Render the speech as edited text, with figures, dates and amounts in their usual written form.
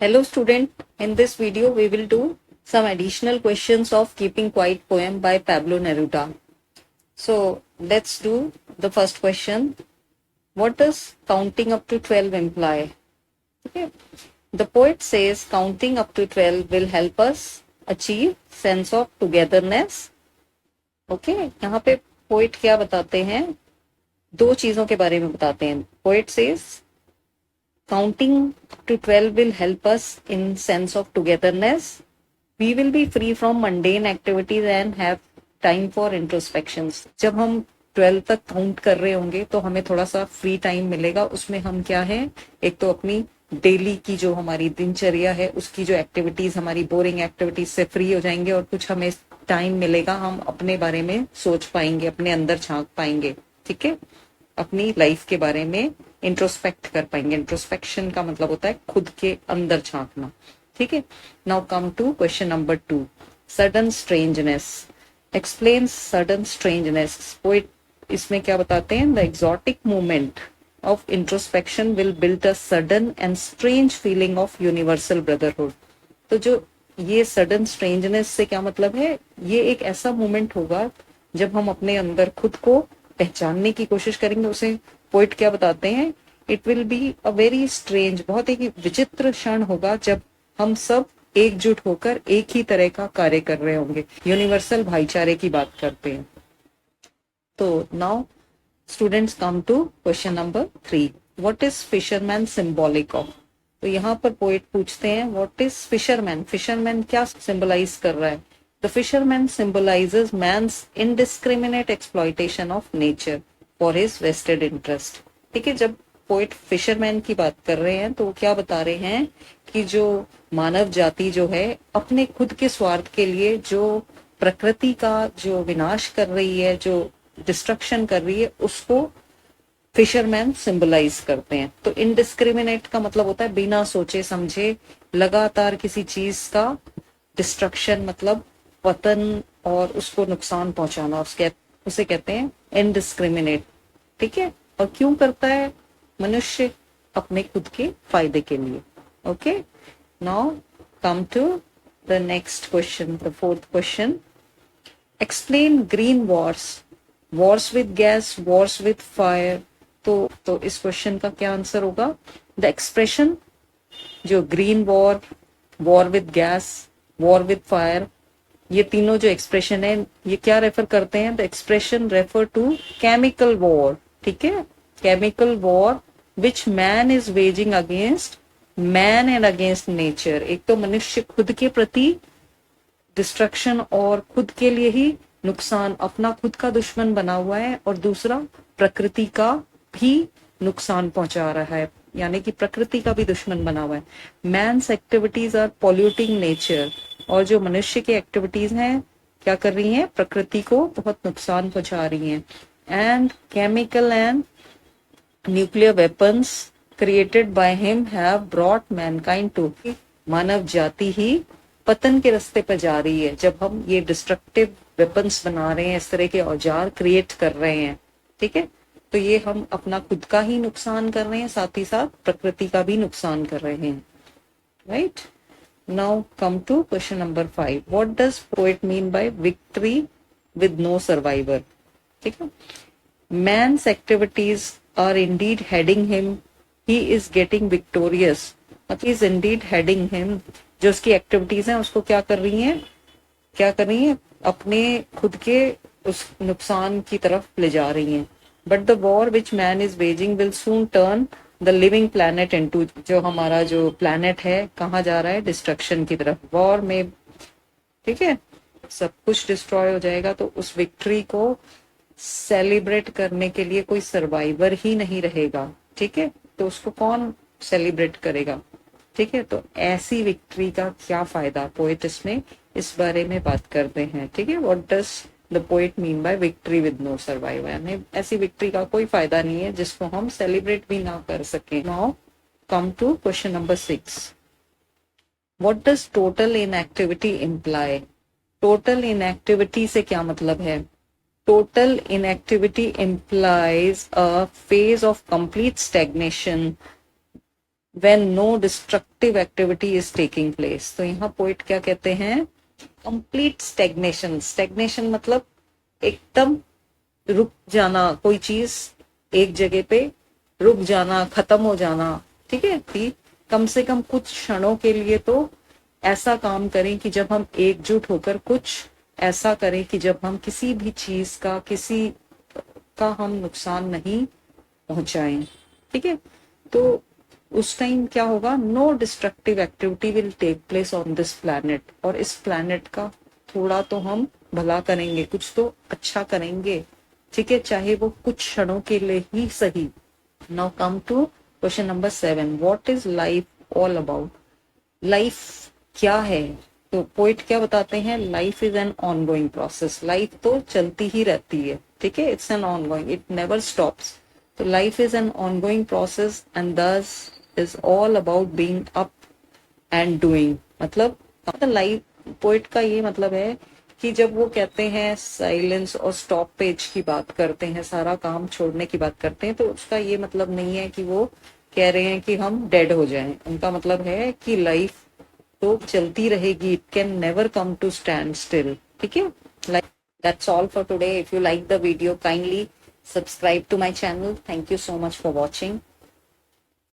Hello student, in this video we will do some additional questions of Keeping Quiet poem by Pablo Neruda. So let's do the first question. What does counting up to 12 imply? Okay. The poet says counting up to 12 will help us achieve sense of togetherness. Okay, यहाँ पे poet क्या बताते हैं? दो चीजों के बारे में बताते हैं. Poet says counting to 12 will help us in sense of togetherness. We will be free from mundane activities and have time for introspections. जब हम 12 तक काउंट कर रहे होंगे तो हमें थोड़ा सा फ्री टाइम मिलेगा. उसमें हम क्या है, एक तो अपनी डेली की जो हमारी दिनचर्या है उसकी जो एक्टिविटीज, हमारी बोरिंग एक्टिविटीज से फ्री हो जाएंगे और कुछ हमें टाइम मिलेगा, हम अपने बारे में सोच पाएंगे, अपने अंदर झांक पाएंगे. ठीक है, अपनी लाइफ के बारे में इंट्रोस्पेक्ट कर पाएंगे. इंट्रोस्पेक्शन का मतलब होता है खुद के अंदर झांकना. ठीक है. Now come to question number 2. Sudden strangeness. Explain sudden strangeness. Poet इसमें क्या बताते हैं? The exotic movement of introspection will build a sudden and strange feeling of universal brotherhood. तो जो ये सडन स्ट्रेंजनेस से क्या मतलब है? ये एक ऐसा मोमेंट होगा जब हम अपने अंदर खुद को पहचानने की कोशिश करेंगे. उसे पोइट क्या बताते हैं? It will be a very strange, बहुत एक विचित्र क्षण होगा जब हम सब एकजुट होकर एक ही तरह का कार्य कर रहे होंगे. यूनिवर्सल भाईचारे की बात करते हैं. तो now students come to question number 3. What is fisherman symbolic of? तो यहाँ पर पोएट पूछते हैं व्हाट इज फिशरमैन. फिशरमैन क्या सिंबलाइज कर रहा है? The fisherman symbolizes man's indiscriminate exploitation of nature for his vested interest. ठीक है, जब पोएट फिशरमैन की बात कर रहे हैं तो वो क्या बता रहे हैं कि जो मानव जाति जो है अपने खुद के स्वार्थ के लिए जो प्रकृति का जो विनाश कर रही है, जो डिस्ट्रक्शन कर रही है, उसको फिशरमैन सिंबलाइज करते हैं. तो इनडिस्क्रिमिनेट का मतलब होता है बिना सोचे समझे लगातार किसी चीज का डिस्ट्रक्शन, मतलब पतन और उसको नुकसान पहुंचाना, उसे कहते हैं इनडिस्क्रिमिनेट. ठीक है. और क्यों करता है? मनुष्य अपने खुद के फायदे के लिए. Okay. Now come to the next question, the fourth question. Explain green wars. Wars with gas, wars with fire. तो इस क्वेश्चन का क्या आंसर होगा? द एक्सप्रेशन जो green war, war with gas, war with fire, ये तीनों जो expression है ये क्या रेफर करते हैं? The expression refer to chemical war. ठीक है, chemical war which man is waging against man and against nature. एक तो मनुष्य खुद के प्रति डिस्ट्रक्शन और खुद के लिए ही नुकसान, अपना खुद का दुश्मन बना हुआ है, और दूसरा प्रकृति का भी नुकसान पहुंचा रहा है, यानी कि प्रकृति का भी दुश्मन बना हुआ है. Man's activities are polluting nature. और जो मनुष्य की एक्टिविटीज हैं क्या कर रही हैं? प्रकृति को बहुत नुकसान पहुंचा रही हैं. And chemical and nuclear weapons created by him have brought mankind to. मानव जाति ही पतन के रास्ते पर जा रही है जब हम ये डिस्ट्रक्टिव वेपन्स बना रहे हैं, इस तरह के औजार क्रिएट कर रहे हैं. ठीक है, तो ये हम अपना खुद का ही नुकसान कर रहे हैं, साथ ही साथ प्रकृति का भी नुकसान कर रहे हैं. Right. Now come to question number 5. What does poet mean by victory with no survivor? ठीक है. Man's activities are indeed heading him, he is getting victorious. मतलब इज इंडीड हेडिंग हिम, जो उसकी एक्टिविटीज हैं उसको क्या कर रही हैं? क्या कर रही हैं? अपने खुद के उस नुकसान की तरफ ले जा रही हैं. But the war which man is waging will soon turn the living planet into. जो हमारा जो प्लैनेट है कहाँ जा रहा है? डिस्ट्रक्शन की तरफ. वॉर में, ठीक है, सब कुछ डिस्ट्रॉय हो जाएगा. तो उस विक्ट्री को सेलिब्रेट करने के लिए कोई सर्वाइवर ही नहीं रहेगा. ठीक है, तो उसको कौन सेलिब्रेट करेगा? ठीक है, तो ऐसी विक्ट्री का क्या फायदा? पोएट इसमें इस बारे में बात करते हैं. ठीक है, what does the poet mean by victory with no survivor, यानी ऐसी विक्ट्री का कोई फायदा नहीं है जिसको हम सेलिब्रेट भी ना कर सके. Now come to question number 6. What does total inactivity imply? Total inactivity से क्या मतलब है? Total inactivity implies a phase of complete stagnation when no destructive activity is taking place. तो यहाँ पोइट क्या कहते हैं, कंप्लीट स्टेग्नेशन. स्टेग्नेशन मतलब एकदम रुक जाना, कोई चीज एक जगह पे रुक जाना, खत्म हो जाना. ठीक है, कम से कम कुछ क्षणों के लिए तो ऐसा काम करें कि जब हम एकजुट होकर कुछ ऐसा करें कि जब हम किसी भी चीज का, किसी का हम नुकसान नहीं पहुंचाएं. ठीक है, तो उस टाइम क्या होगा, no destructive activity will take place on this planet. और इस प्लैनेट का थोड़ा तो हम भला करेंगे, कुछ तो अच्छा करेंगे. ठीक है, चाहे वो कुछ क्षणों के लिए ही सही. Now come to question number 7. What is life all about? Life क्या है? तो पोइट क्या बताते हैं, life is an ongoing process. Life तो चलती ही रहती है. ठीक है, it's an ongoing, it never stops. तो life is an ongoing process and thus is all about being up and doing. मतलब लाइफ, पोइट का ये मतलब है कि जब वो कहते हैं साइलेंस और स्टॉप पेज की बात करते हैं, सारा काम छोड़ने की बात करते हैं, तो उसका ये मतलब नहीं है कि वो कह रहे हैं कि हम डेड हो जाएं. उनका मतलब है कि लाइफ तो चलती रहेगी, it can never come to stand still. ठीक है, like that's all for today. If you like the video, kindly subscribe to my channel. Thank you so much for watching.